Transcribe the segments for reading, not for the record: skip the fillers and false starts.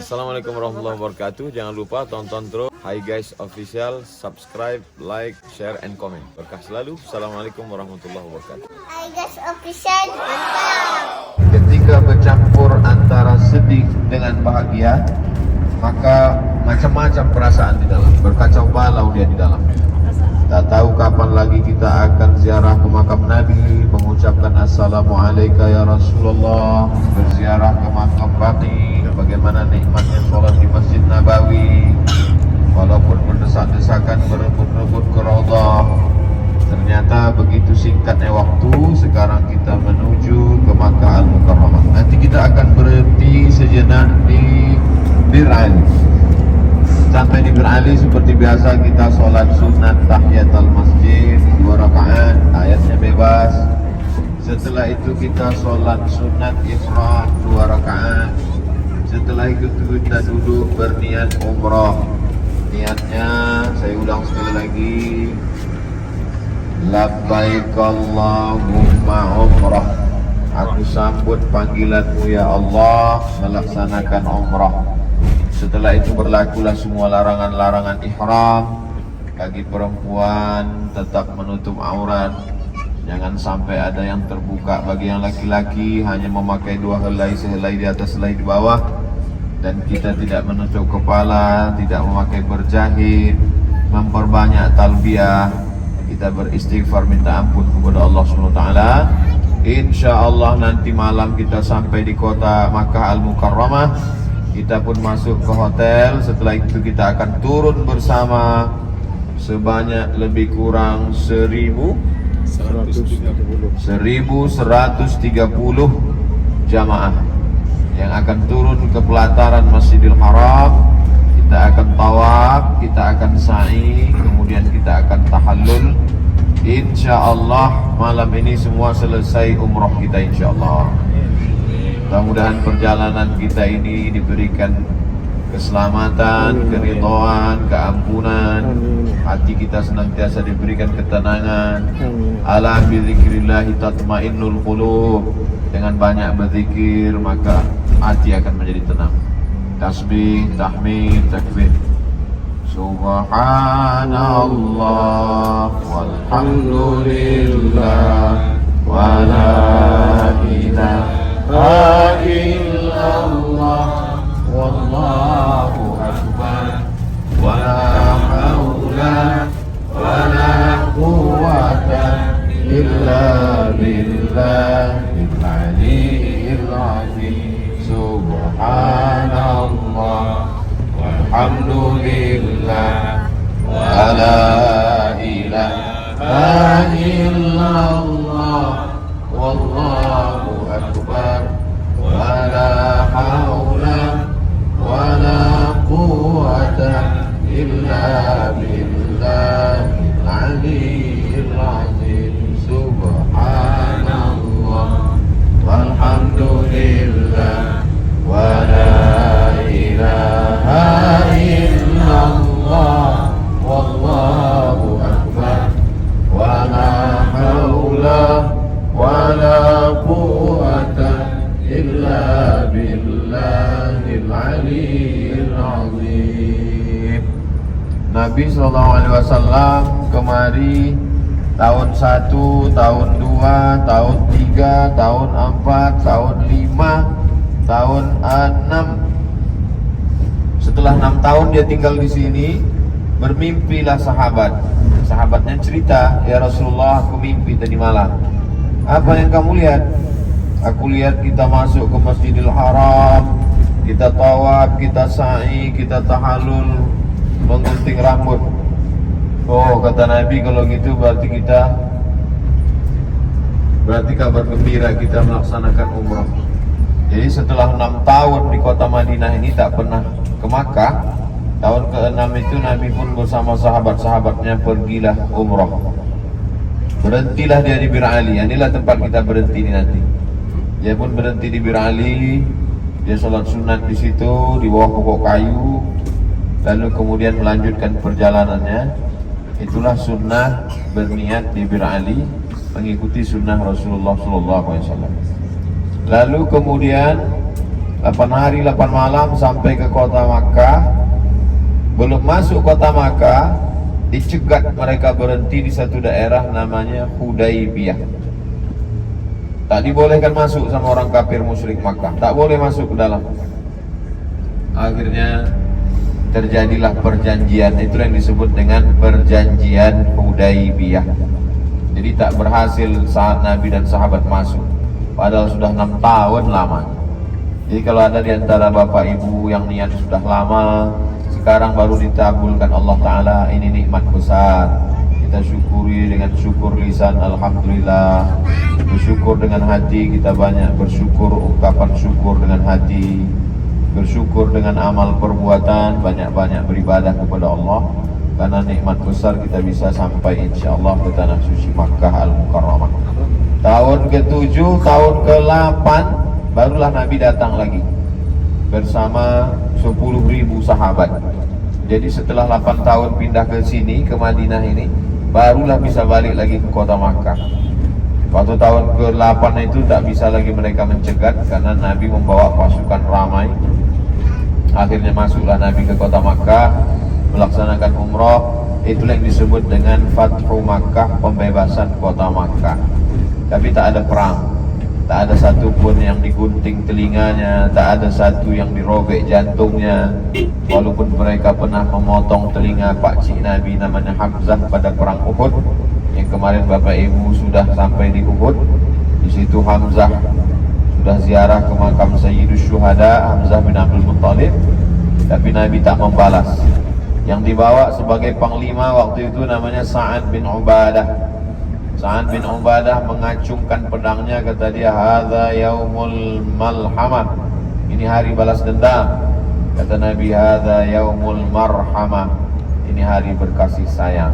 Assalamualaikum warahmatullahi wabarakatuh. Jangan lupa tonton terus Hi Guys Official, subscribe, like, share, and comment. Berkah selalu. Assalamualaikum warahmatullahi wabarakatuh. Hi Guys Official, mantap. Ketika bercampur antara sedih dengan bahagia, maka macam-macam perasaan di dalam, berkacau balau dia di dalam. Tak tahu kapan lagi kita akan ziarah ke makam Nabi, mengucapkan Assalamualaikum ya Rasulullah, berziarah ke makam Baqi, bagaimana nikmatnya sholat di Masjid Nabawi, walaupun berdesak-desakan berebut-rebut ke Raudhah. Ternyata begitu singkatnya waktu, sekarang kita menuju ke Makkah Al-Mukarramah. Nanti kita akan berhenti sejenak di Bir Ali. Sampai di Bir Ali seperti biasa kita sholat sunat tahiyatul masjid 2 rakaat, ayatnya bebas. Setelah itu kita sholat sunat ihram 2 rakaat. Setelah itu kita duduk berniat umrah. Niatnya saya ulang sekali lagi, labbaik Allahumma umrah. Aku sambut panggilanmu ya Allah, melaksanakan umrah. Setelah itu berlakulah semua larangan-larangan ihram. Bagi perempuan tetap menutup aurat, jangan sampai ada yang terbuka. Bagi yang laki-laki hanya memakai 2 helai, sehelai di atas, sehelai di bawah. Dan kita tidak menutup kepala, tidak memakai berjahit, memperbanyak talbiyah. Kita beristighfar, minta ampun kepada Allah SWT. Insya Allah nanti malam kita sampai di kota Makkah Al-Mukarramah. Kita pun masuk ke hotel. Setelah itu kita akan turun bersama sebanyak lebih kurang 1130 jamaah yang akan turun ke pelataran Masjidil Haram. Kita akan tawaf, kita akan sa'i, kemudian kita akan tahallul. Insya Allah malam ini semua selesai umrah kita insya Allah. Mudah-mudahan perjalanan kita ini diberikan keselamatan, keridhaan, keampunan. Hati kita senantiasa diberikan ketenangan. Ala bi dzikrillah tatmainnul qulub. Dengan banyak berzikir maka hati akan menjadi tenang. Tasbih, tahmid, takbir. Subhanallah walhamdulillah wa la ilaha illallah wallahu akbar wa la haula wa la quwwata illa billahil aliyyil azim. Subhanallah walhamdulillah wa la ilaha illallah wallahu akbar wa la haula wa la quwwata illa billahil aliyyil azim. Subhanallah walhamdulillah wa la ilaha illallah wallahu akbar wa la haula wa la quwwata illa billahil aliyyil azim. Nabi SAW kemari tahun 1, tahun 2, tahun 3, tahun 4, tahun 5, tahun 6. Setelah 6 tahun dia tinggal di sini, bermimpilah sahabat. Sahabatnya cerita, ya Rasulullah, aku mimpi tadi malam. Apa yang kamu lihat? Aku lihat kita masuk ke Masjidil Haram, kita tawaf, kita sa'i, kita tahallul, menggunting rambut. Oh, kata Nabi, kalau gitu berarti kabar gembira, kita melaksanakan umrah. Jadi setelah 6 tahun di kota Madinah ini tak pernah ke Makkah, tahun ke-6 itu Nabi pun bersama sahabat-sahabatnya pergilah umrah. Berhentilah dia di Bir Ali. Inilah tempat kita berhenti ini nanti. Dia pun berhenti di Bir Ali. Dia sholat sunat di situ di bawah pokok kayu. Lalu kemudian melanjutkan perjalanannya. Itulah sunnah berniat di Bir Ali, mengikuti sunnah Rasulullah SAW. Lalu kemudian 8 hari 8 malam sampai ke kota Makkah. Belum masuk kota Makkah, dicegat mereka berhenti di satu daerah namanya Hudaybiyah. Tak dibolehkan masuk sama orang kafir musyrik Makkah, tak boleh masuk ke dalam. Akhirnya terjadilah perjanjian, itu yang disebut dengan perjanjian Hudaybiyah. Jadi tak berhasil saat Nabi dan sahabat masuk, padahal sudah 6 tahun lama. Jadi kalau ada di antara bapak ibu yang niat sudah lama, sekarang baru ditabulkan Allah Ta'ala, ini nikmat besar. Kita syukuri dengan syukur lisan, alhamdulillah. Bersyukur dengan hati, kita banyak bersyukur, ungkapan syukur dengan hati. Bersyukur dengan amal perbuatan, banyak-banyak beribadah kepada Allah. Karena nikmat besar kita bisa sampai insyaAllah ke tanah suci Makkah Al-Mukarramah. Tahun ke-7, tahun ke-8 barulah Nabi datang lagi bersama 10.000 sahabat. Jadi setelah 8 tahun pindah ke sini, ke Madinah ini, barulah bisa balik lagi ke kota Makkah. Waktu tahun ke-8 itu tak bisa lagi mereka mencegat karena Nabi membawa pasukan ramai. Akhirnya masuklah Nabi ke kota Makkah, melaksanakan umrah. Itulah yang disebut dengan Fathu Makkah, pembebasan kota Makkah. Tapi tak ada perang. Tak ada satu pun yang digunting telinganya, tak ada satu yang dirobek jantungnya. Walaupun mereka pernah memotong telinga pakcik Nabi namanya Hamzah pada perang Uhud. Yang kemarin Bapak Ibu sudah sampai di Uhud. Di situ Hamzah sudah ziarah ke makam Sayyidus Syuhada Hamzah bin Abdul Muttalib. Tapi Nabi tak membalas. Yang dibawa sebagai panglima waktu itu namanya Sa'ad bin Ubadah. Sa'ad bin Ubadah mengacungkan pedangnya, kata dia, hadza yaumul malhamah, ini hari balas dendam. Kata Nabi, hadza yaumul marhamah, ini hari berkasih sayang.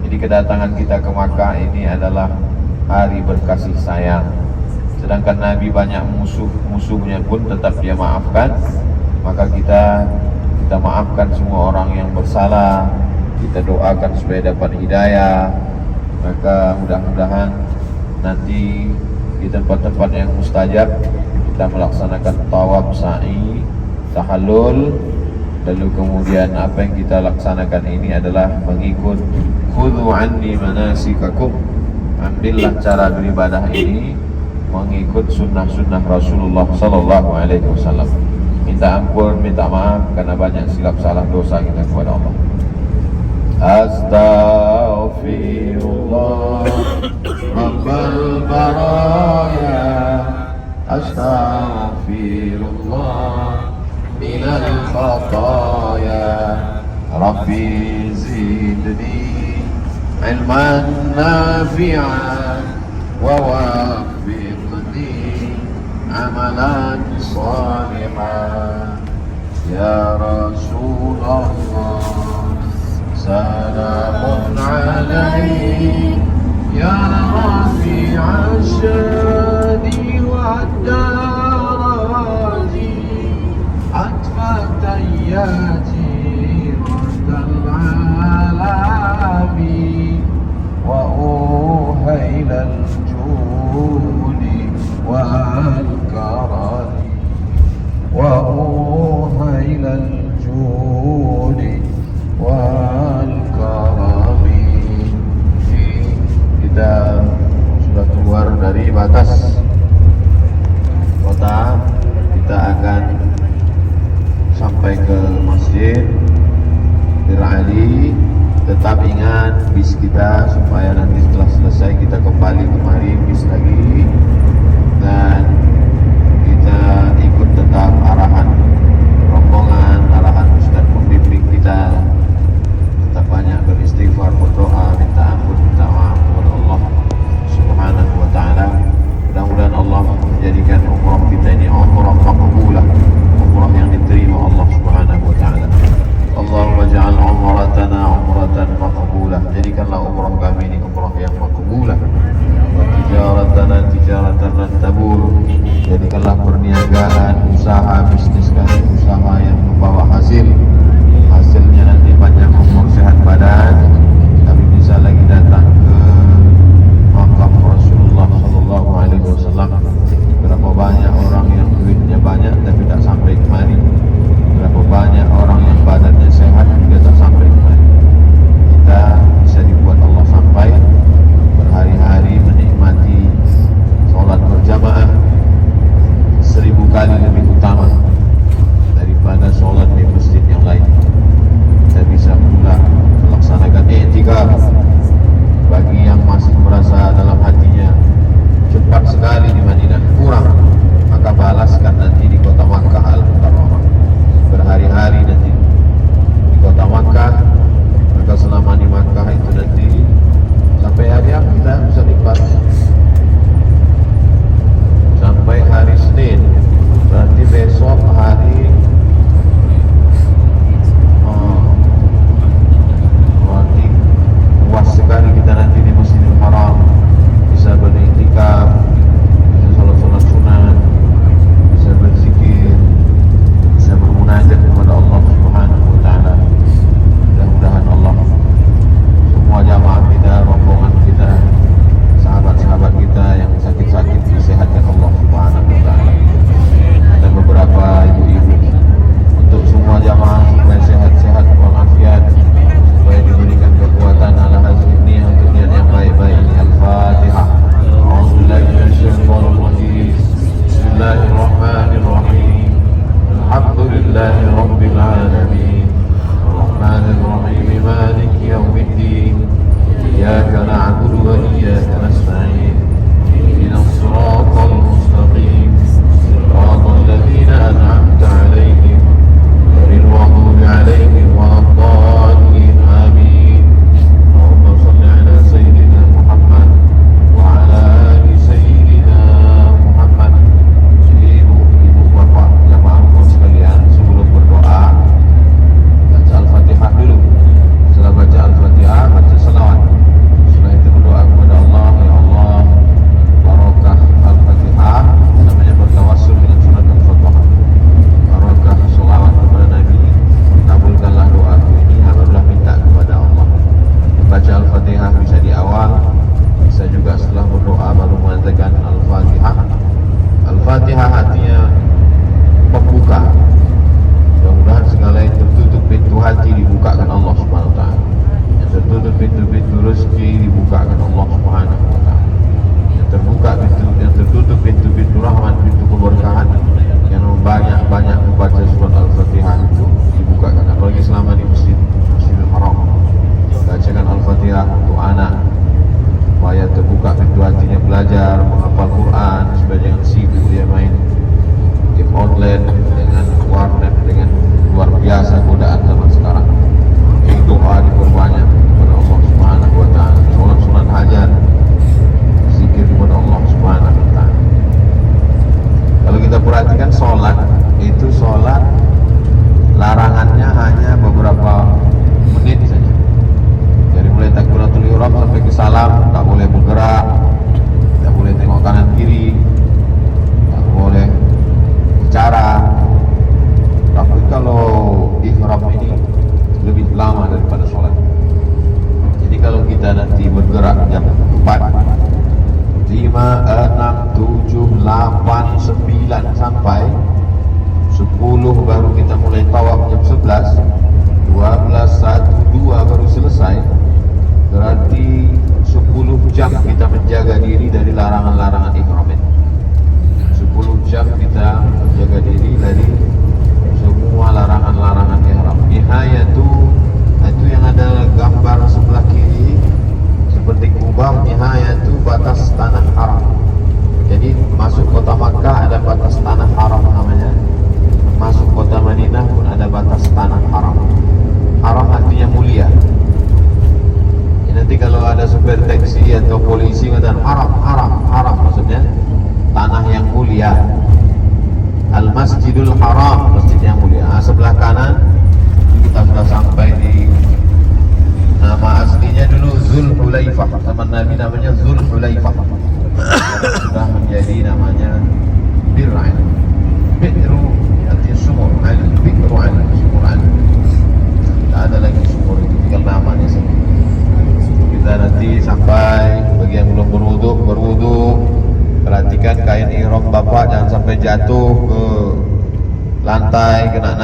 Jadi kedatangan kita ke Makkah ini adalah hari berkasih sayang. Sedangkan Nabi banyak musuhnya pun tetap dia maafkan. Maka kita maafkan semua orang yang bersalah. Kita doakan supaya dapat hidayah. Maka mudah-mudahan nanti di tempat-tempat yang mustajab kita melaksanakan tawaf, sa'i, tahallul. Lalu kemudian apa yang kita laksanakan ini adalah mengikut khudhu anni manasikakum, ambillah cara beribadah ini mengikut sunnah-sunnah Rasulullah Sallallahu Alaihi Wasallam. Minta ampun, minta maaf karena banyak silap salah dosa kita kepada Allah. Astaghfirullah Rabbal baraya, astaghfirullah minal khataya, Rabbi zidni ilman nafi'an wa waffiqni amalan salihan. Ya Rasulullah, salamun alaik ya rafi'a syadi wa daraji, atfa tayyati raddal alami, wa uhailal judi wal karami, wa uhailal judi wal karami. Kita sudah keluar dari batas kota, kita akan sampai ke masjid Bir Ali. Tetap ingat bis kita supaya nanti setelah selesai kita kembali kemari bis lagi, dan kita ikut tetap arahan rombongan, arahan Ustaz pembimbing kita. Tetap banyak beristighfar, berdoa, minta ampun, minta maaf kepada Allah Subhanahu wa ta'ala. Mudah-mudahan Allah menjadikan umrah kita ini umrah maqbulah, umrah yang diterima Allah Subhanahu wa ta'ala. Allahumma ja'al umratana umratan maqbulah, jadikanlah umrah kami ini umrah yang maqbulah. Wa tijaratana tijaratan lan tabur, jadikanlah perniagaan, usaha, bisnis kami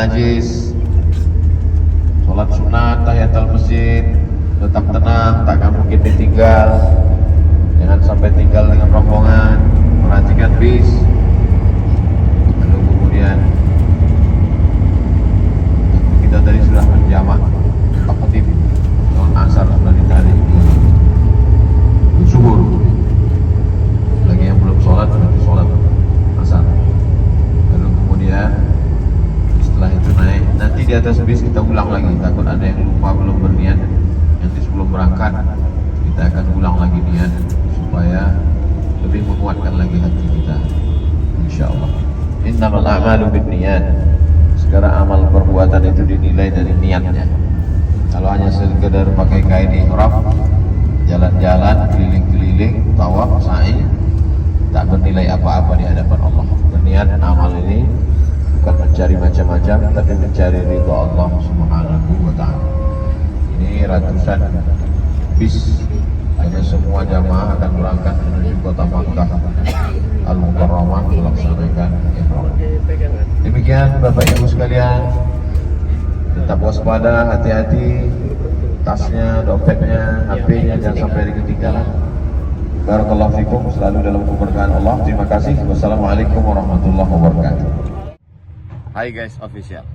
najis, sholat sunat, tahiyatul masjid, tetap tenang, takkan mungkin ditinggal. Jangan sampai tinggal dengan rombongan, perhatikan bis. Lalu kemudian kita tadi sudah menjamak takdim, sholat asar sudah ditarik di subuh. Lagi yang belum sholat berarti sholat asar. Lalu kemudian setelah itu naik, nanti di atas bis kita ulang lagi, takut ada yang lupa belum berniat. Nanti sebelum berangkat kita akan ulang lagi niat supaya lebih menguatkan lagi hati kita, insyaallah. Innamal a'malu binniyat. Sekarang amal perbuatan itu dinilai dari niatnya. Kalau hanya sekedar pakai kain ihram, jalan-jalan, keliling-keliling, tawaf, sa'i, tak bernilai apa-apa di hadapan Allah. Berniat amal ini bukan mencari macam-macam, tapi mencari ridha Allah Subhanahu wa ta'ala. Ini ratusan bis, karena semua jamaah akan berangkat menuju kota Makkah Al-Mukarramah melaksanakan ihram. Demikian Bapak Ibu sekalian, tetap waspada, hati-hati, tasnya, dompetnya, HP-nya jangan sampai ketinggalan. Barakallahu fikum, selalu dalam keberkahan Allah. Terima kasih. Wassalamualaikum warahmatullahi wabarakatuh. Hi guys official.